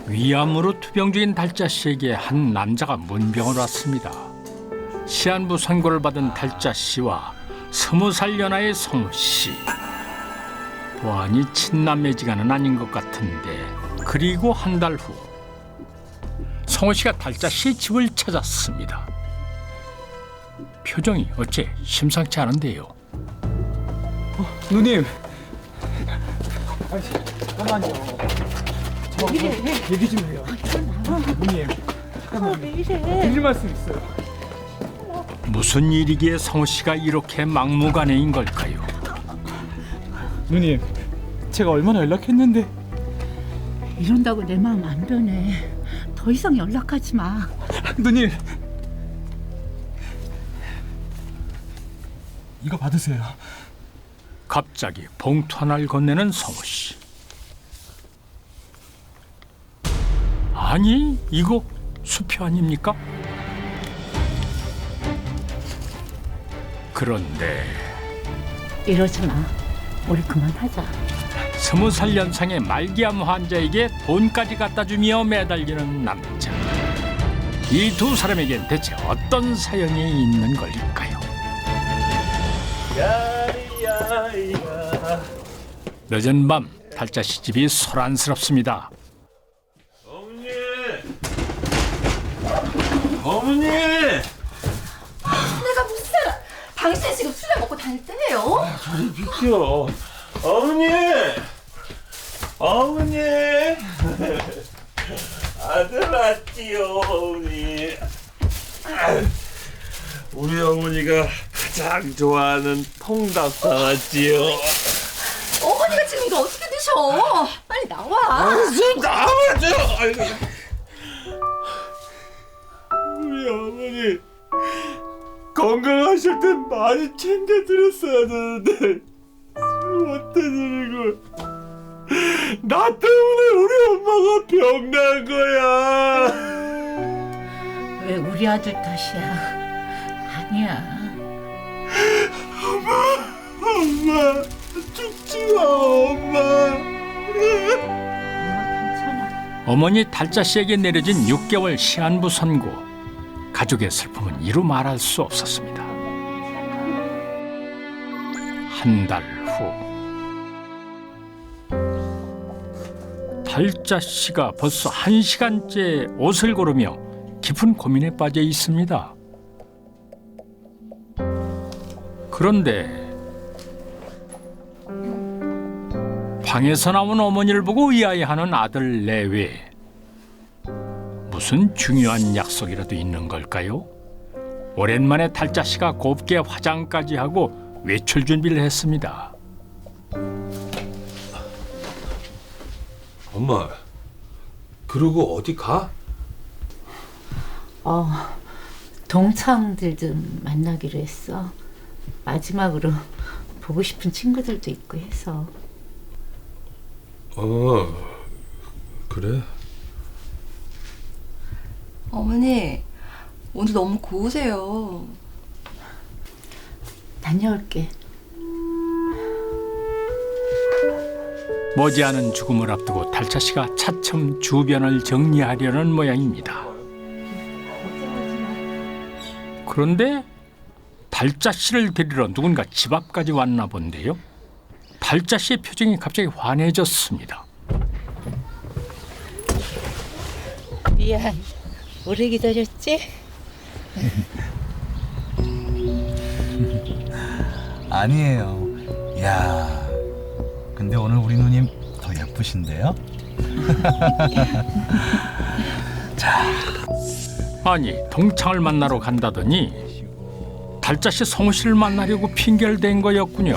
위암으로 투병 중인 달자 씨에게 한 남자가 문병을 왔습니다. 시한부 선고를 받은 달자 씨와 20살 연하의 성우 씨. 보아하니 친남매지간은 아닌 것 같은데. 그리고 한 달 후 성우 씨가 달자 씨의 집을 찾았습니다. 표정이 어째 심상치 않은데요. 누님. 잠깐만요. 저 얘기 좀 해요. 누님. 왜 이래? 드릴 말씀 있어요. 무슨 일이기에 성우 씨가 이렇게 막무가내인 걸까요? 누님, 제가 얼마나 연락했는데. 이런다고 내 마음 안 변해. 더 이상 연락하지 마. 누님. 이거 받으세요. 갑자기 봉투 하나를 건네는 성우 씨. 아니, 이거 수표 아닙니까? 그런데 이러지 마. 우리 그만하자. 20살 연상의 말기암 환자에게 돈까지 갖다 주며 매달리는 남자. 이 두 사람에겐 대체 어떤 사연이 있는 걸까요? 늦은 밤 달자 씨 집이 소란스럽습니다. 어머니! 어머니! 내가 무슨 당신 지금 술 먹고 다닐 때예요? 저리 비켜. 어머니! 어머니! 아들 왔지요, 어머니. 우리 어머니가 가장 좋아하는 통닭 사왔지요. 어머니가 지금 이거 어떻게 드셔? 빨리 나와. 좀 나와줘! 아이고. 우리 어머니 건강하실 때 많이 챙겨드렸어야 되는데 술 못 드시고 나 때문에 우리 엄마가 병난 거야. 왜 우리 아들 탓이야? 아니야. 엄마 죽지 마, 엄마. 엄마 괜찮아. 어머니 달자 씨에게 내려진 6개월 시한부 선고. 가족의 슬픔은 이루 말할 수 없었습니다. 한 달 후 달자 씨가 벌써 1시간째 옷을 고르며 깊은 고민에 빠져 있습니다. 그런데 방에서 나온 어머니를 보고 의아해하는 아들 내외. 무슨 중요한 약속이라도 있는 걸까요? 오랜만에 달자 씨가 곱게 화장까지 하고 외출 준비를 했습니다. 엄마, 그러고 어디 가? 동창들 좀 만나기로 했어. 마지막으로 보고 싶은 친구들도 있고 해서. 그래? 어머니 오늘 너무 고우세요. 다녀올게. 머지않은 죽음을 앞두고 달자 씨가 차츰 주변을 정리하려는 모양입니다. 그런데 달자 씨를 데리러 누군가 집 앞까지 왔나 본데요. 달자 씨의 표정이 갑자기 환해졌습니다. 미안. 오래 기다렸지? 아니에요. 야, 근데 오늘 우리 누님 더 예쁘신데요? 아니, 동창을 만나러 간다더니 달자 씨 성우 씨를 만나려고 핑계를 댄 거였군요.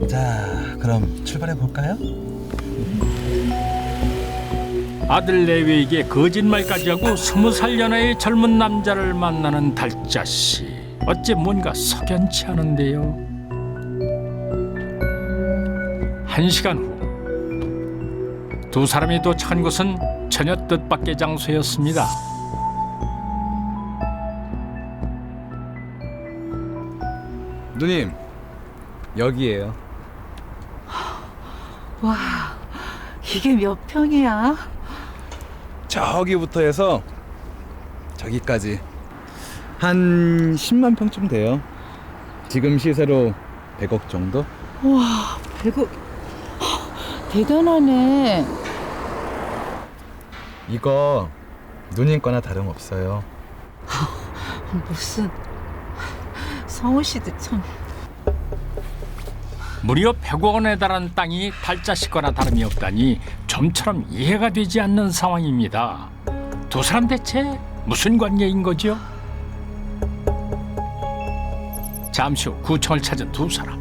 자, 그럼 출발해 볼까요? 아들 내외에게 거짓말까지 하고 20살 연하의 젊은 남자를 만나는 달자 씨. 어째 뭔가 석연치 않은데요. 1시간 후 두 사람이 도착한 곳은 전혀 뜻밖의 장소였습니다. 누님, 여기에요. 와, 이게 몇 평이야? 저기부터 해서 저기까지 한 10만 평쯤 돼요. 지금 시세로 100억 정도? 와, 100억. 대단하네. 이거 누님 거나 다름없어요. 무슨 성우 씨도 참. 무려 100억 원에 달하는 땅이 달자씨 거나 다름이 없다니 좀처럼 이해가 되지 않는 상황입니다. 두 사람 대체 무슨 관계인 거죠? 잠시 후 구청을 찾은 두 사람.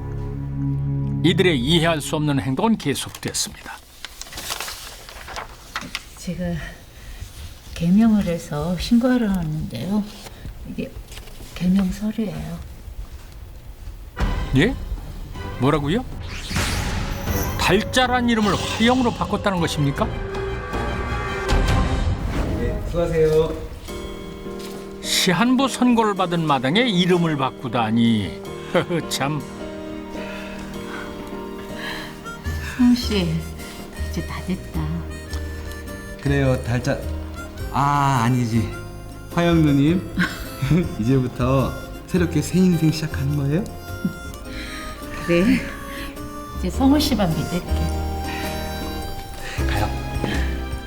이들의 이해할 수 없는 행동은 계속됐습니다. 제가 개명을 해서 신고하러 왔는데요. 이게 개명 서류예요. 예? 뭐라고요? 달자란 이름을 화영으로 바꿨다는 것입니까? 네, 수고하세요. 시한부 선고를 받은 마당에 이름을 바꾸다니 참. 성우 씨, 이제 다 됐다. 그래요, 달자. 아니지. 화영 누님. 이제부터 새롭게 새 인생 시작하는 거예요? 그래. 이제 성우 씨만 믿을게.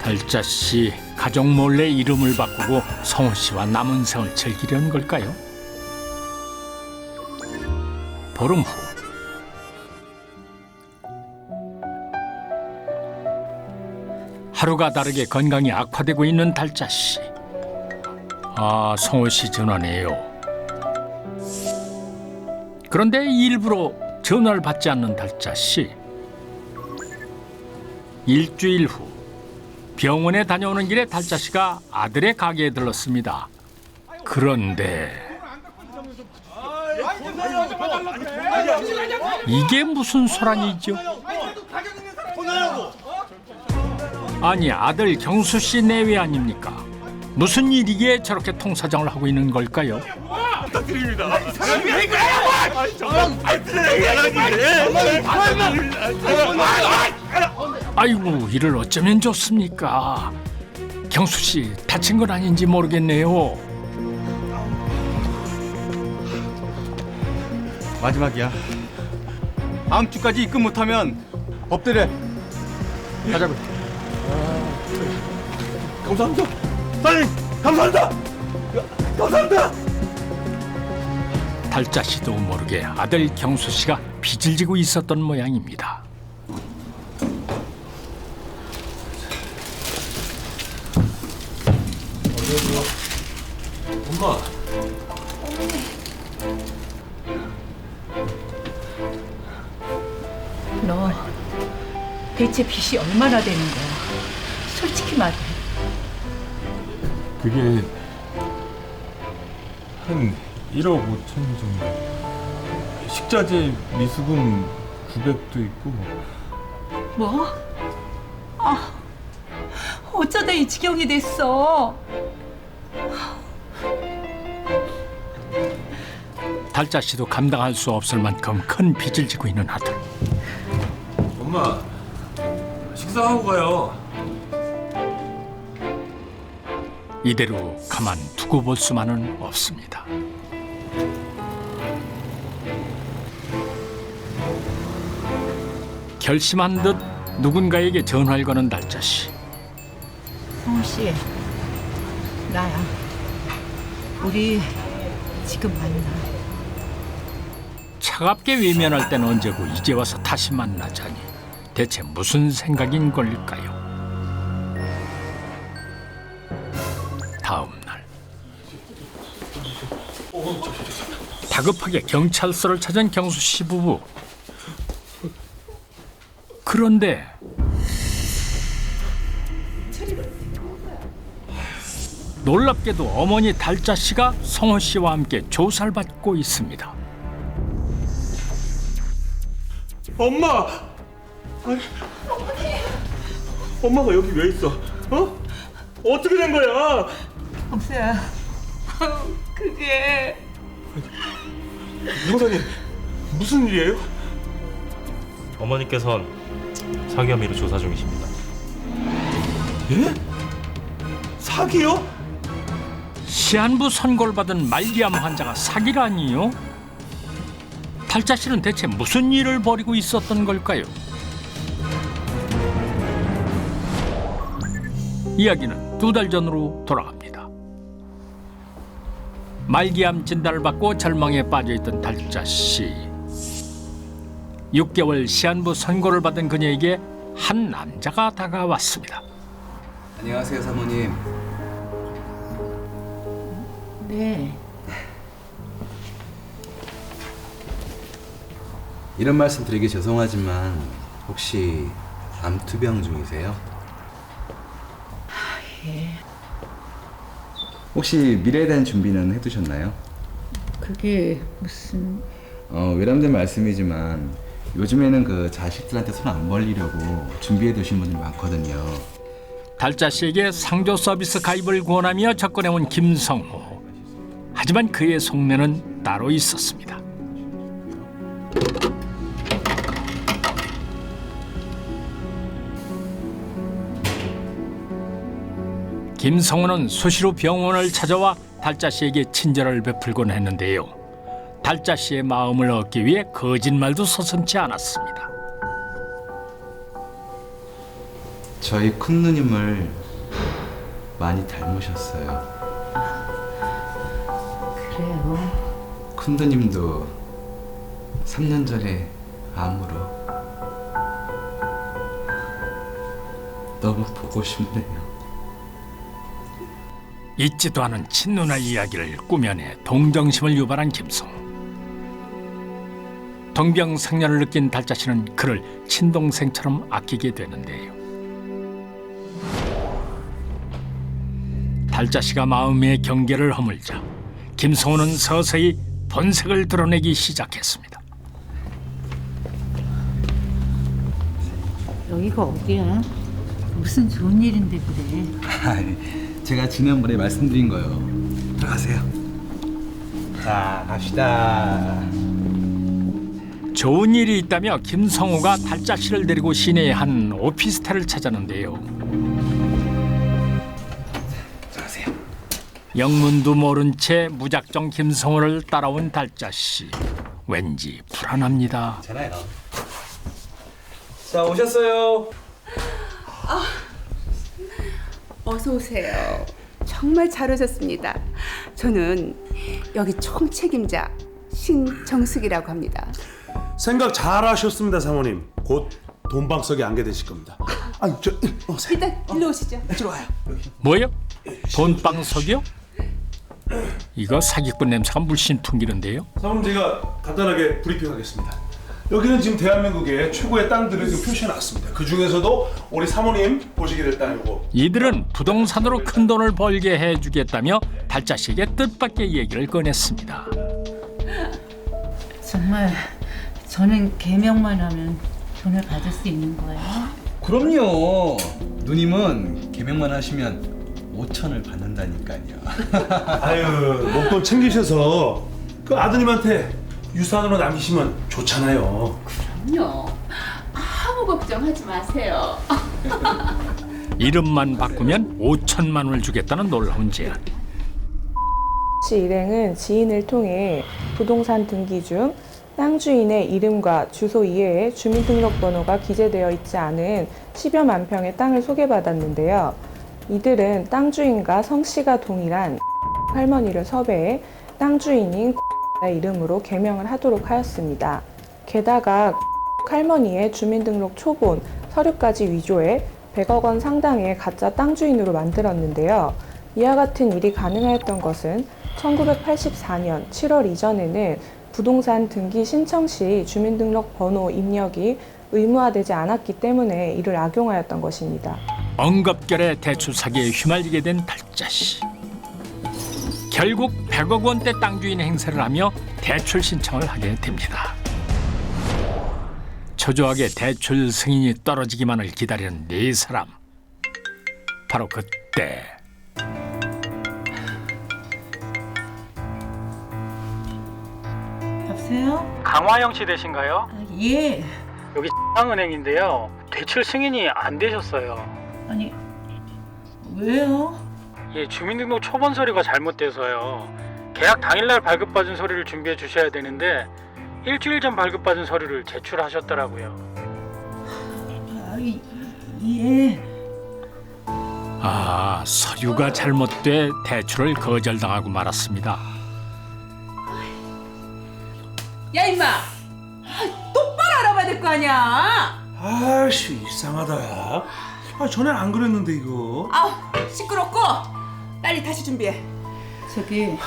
달자 씨 가족 몰래 이름을 바꾸고 성우 씨와 남은 생을 즐기려는 걸까요? 보름 후 하루가 다르게 건강이 악화되고 있는 달자 씨. 성우 씨 전화네요. 그런데 일부러 전화를 받지 않는 달자 씨. 일주일 후 병원에 다녀오는 길에 달자 씨가 아들의 가게에 들렀습니다. 그런데 이게 무슨 소란이죠? 아니, 아들 경수 씨 내외 아닙니까? 무슨 일이기에 저렇게 통사장을 하고 있는 걸까요? 아이고, 이를 어쩌면 좋습니까? 경수 씨 다친 건 아닌지 모르겠네요. 마지막이야. 다음 주까지 입금 못하면 엎드려. 가자고. 감사합니다. 사장님, 감사합니다. 감사합니다. 달자 씨도 모르게 아들 경수 씨가 빚을 지고 있었던 모양입니다. 엄마. 너 대체 빚이 얼마나 되는 거야? 솔직히 말해. 그게 한 1억 5천 정도. 식자재 미수금 900도 있고. 뭐? 어쩌다 이 지경이 됐어? 달자 씨도 감당할 수 없을 만큼 큰 빚을 지고 있는 아들. 엄마. 식사하고 가요. 이대로 가만 두고 볼 수만은 없습니다. 결심한 듯 누군가에게 전화를 거는 달자 씨. 성우 씨, 나야. 우리 지금 만나. 차갑게 외면할 때는 언제고 이제 와서 다시 만나자니 대체 무슨 생각인 걸까요? 다음 날 다급하게 경찰서를 찾은 경수 씨 부부. 그런데 놀랍게도 어머니 달자 씨가 성호 씨와 함께 조사를 받고 있습니다. 엄마! 아니, 엄마가 여기 왜 있어? 어떻게 된 거야? 경수야, 그게... 형사님, 무슨 일이에요? 어머니께선 사기 혐의로 조사 중이십니다. 예? 사기요? 시한부 선고를 받은 말기암 환자가 사기라니요? 달자 씨는 대체 무슨 일을 벌이고 있었던 걸까요? 이야기는 2달 전으로 돌아갑니다. 말기암 진단을 받고 절망에 빠져있던 달자 씨. 6개월 시한부 선고를 받은 그녀에게 한 남자가 다가왔습니다. 안녕하세요, 사모님. 네. 이런 말씀 드리기 죄송하지만 혹시 암투병 중이세요? 예. 혹시 미래에 대한 준비는 해두셨나요? 그게 무슨... 외람된 말씀이지만 요즘에는 그 자식들한테 손 안 벌리려고 준비해 두신 분들이 많거든요. 달자 씨에게 상조 서비스 가입을 권하며 접근해온 김성호. 하지만 그의 속내는 따로 있었습니다. 김성호는 수시로 병원을 찾아와 달자 씨에게 친절을 베풀곤 했는데요. 달자 씨의 마음을 얻기 위해 거짓말도 서슴지 않았습니다. 저희 큰 누님을 많이 닮으셨어요. 그래요. 큰 누님도 3년 전에 암으로. 너무 보고 싶네요. 잊지도 않은 친누나 이야기를 꾸며내 동정심을 유발한 김성호. 동병상련을 느낀 달자 씨는 그를 친동생처럼 아끼게 되는데요. 달자 씨가 마음의 경계를 허물자 김성호는 서서히 본색을 드러내기 시작했습니다. 여기가 어디야? 무슨 좋은 일인데 그래? 제가 지난번에 말씀드린 거요. 들어가세요. 자, 갑시다. 좋은 일이 있다며 김성호가 달자 씨를 데리고 시내의 한 오피스텔을 찾았는데요. 들어가세요. 영문도 모른 채 무작정 김성호를 따라온 달자 씨. 왠지 불안합니다. 괜찮아요. 자, 오셨어요. 어서 오세요. 정말 잘 오셨습니다. 저는 여기 총책임자 신정숙이라고 합니다. 생각 잘 하셨습니다, 사모님. 곧 돈방석에 앉게 되실 겁니다. 아니, 일단 일로 오시죠. 뭐요? 돈방석이요? 이거 사기꾼 냄새가 물씬 풍기는데요. 사모님, 제가 간단하게 브리핑하겠습니다. 여기는 지금 대한민국의 최고의 땅들을 지금 표시해놨습니다. 그 중에서도 우리 사모님 보시게 될 땅이고, 이들은 부동산으로 큰 돈을 벌게 해주겠다며 달자 씨에게 뜻밖의 얘기를 꺼냈습니다. 정말 저는 개명만 하면 돈을 받을 수 있는 거예요? 그럼요. 누님은 개명만 하시면 5천을 받는다니까요. 아유, 목돈 챙기셔서 그 아드님한테 유산으로 남기시면 좋잖아요. 그럼요. 아무 걱정하지 마세요. 이름만 바꾸면 5천만 원을 주겠다는 놀라운 제안. 시 일행은 지인을 통해 부동산 등기 중 땅 주인의 이름과 주소 이외에 주민등록번호가 기재되어 있지 않은 10여만 평의 땅을 소개받았는데요. 이들은 땅 주인과 성씨가 동일한 할머니를 섭외해 땅 주인인 이름으로 개명을 하도록 하였습니다. 게다가 할머니의 주민등록 초본, 서류까지 위조해 100억 원 상당의 가짜 땅 주인으로 만들었는데요. 이와 같은 일이 가능하였던 것은 1984년 7월 이전에는 부동산 등기 신청 시 주민등록 번호 입력이 의무화되지 않았기 때문에 이를 악용하였던 것입니다. 엉겁결에 대출 사기에 휘말리게 된 달자 씨. 결국 100억 원대 땅 주인 행세를 하며 대출 신청을 하게 됩니다. 초조하게 대출 승인이 떨어지기만을 기다리는 네 사람. 바로 그때 여보세요? 강화영 씨 되신가요? 아, 예. 여기 은행인데요. 대출 승인이 안 되셨어요. 아니 왜요? 예, 주민등록 초본 서류가 잘못돼서요. 계약 당일날 발급받은 서류를 준비해 주셔야 되는데 일주일 전 발급받은 서류를 제출하셨더라고요. 예. 아, 서류가 잘못돼 대출을 거절당하고 말았습니다. 야 임마, 똑바로 알아봐야 될 거 아니야. 아씨 이상하다. 아 전엔 안 그랬는데 이거. 아우 시끄럽고 빨리 다시 준비해. 저기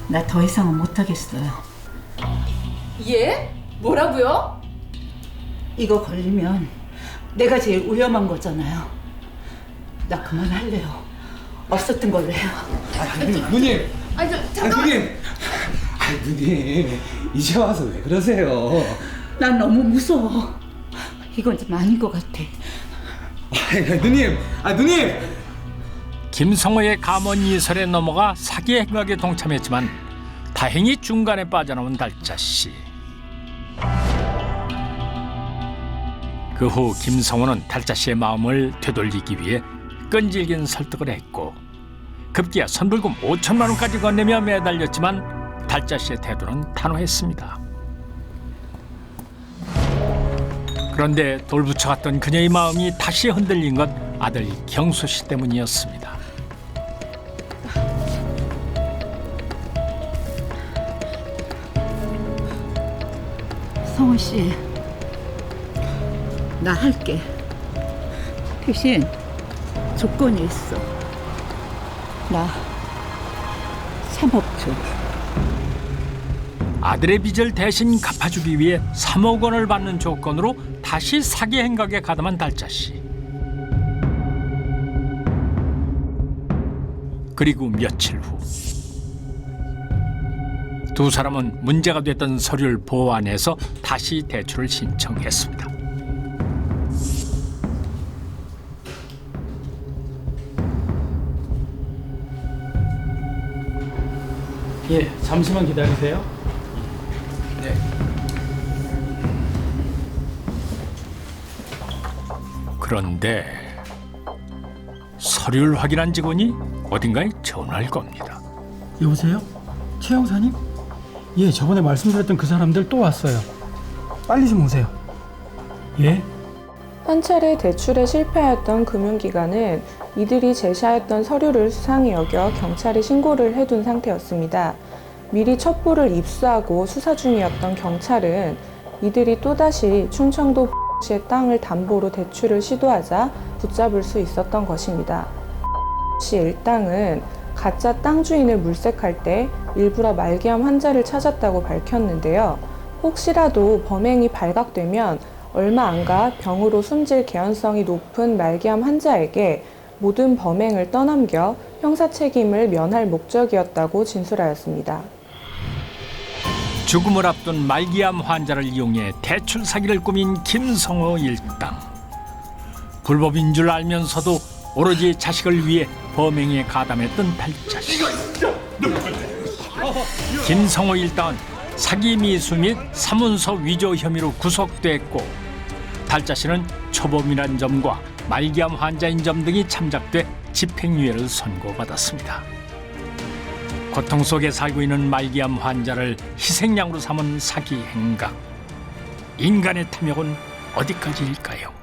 나 더 이상은 못하겠어요. 예? 뭐라고요? 이거 걸리면 내가 제일 위험한 거잖아요. 나 그만할래요. 없었던 걸로 해요. 누님. 아니 잠깐만. 누님. 누님 이제 와서 왜 그러세요? 난 너무 무서워. 이건 좀 아닌 것 같아. 누님. 누님. 김성호의 감언 이설에 넘어가 사기 행각에 동참했지만 다행히 중간에 빠져나온 달자 씨. 그 후 김성호는 달자 씨의 마음을 되돌리기 위해 끈질긴 설득을 했고 급기야 선불금 5천만 원까지 건네며 매달렸지만 달자 씨의 태도는 단호했습니다. 그런데 돌부처 같던 그녀의 마음이 다시 흔들린 것 아들 경수 씨 때문이었습니다. 성호 씨, 나 할게. 대신 조건이 있어. 나 3억 줘. 아들의 빚을 대신 갚아주기 위해 3억 원을 받는 조건으로 다시 사기 행각에 가담한 달자 씨. 그리고 며칠 후 두 사람은 문제가 됐던 서류를 보완해서 다시 대출을 신청했습니다. 예, 잠시만 기다리세요. 그런데 서류를 확인한 직원이 어딘가에 전화를 겁니다. 여보세요? 최 형사님? 예, 저번에 말씀드렸던 그 사람들 또 왔어요. 빨리 좀 오세요. 예? 한 차례 대출에 실패하였던 금융기관은 이들이 제시하였던 서류를 수상히 여겨 경찰에 신고를 해둔 상태였습니다. 미리 첩보를 입수하고 수사 중이었던 경찰은 이들이 또다시 충청도 시의 땅을 담보로 대출을 시도하자 붙잡을 수 있었던 것입니다. 시 일당은 가짜 땅 주인을 물색할 때 일부러 말기암 환자를 찾았다고 밝혔는데요. 혹시라도 범행이 발각되면 얼마 안가 병으로 숨질 개연성이 높은 말기암 환자에게 모든 범행을 떠넘겨 형사 책임을 면할 목적이었다고 진술하였습니다. 죽음을 앞둔 말기암 환자를 이용해 대출 사기를 꾸민 김성호 일당. 불법인 줄 알면서도 오로지 자식을 위해 범행에 가담했던 달자 씨. 김성호 일당은 사기 미수 및 사문서 위조 혐의로 구속됐고 달자 씨는 초범이란 점과 말기암 환자인 점 등이 참작돼 집행유예를 선고받았습니다. 고통 속에 살고 있는 말기암 환자를 희생양으로 삼은 사기 행각. 인간의 탐욕은 어디까지일까요?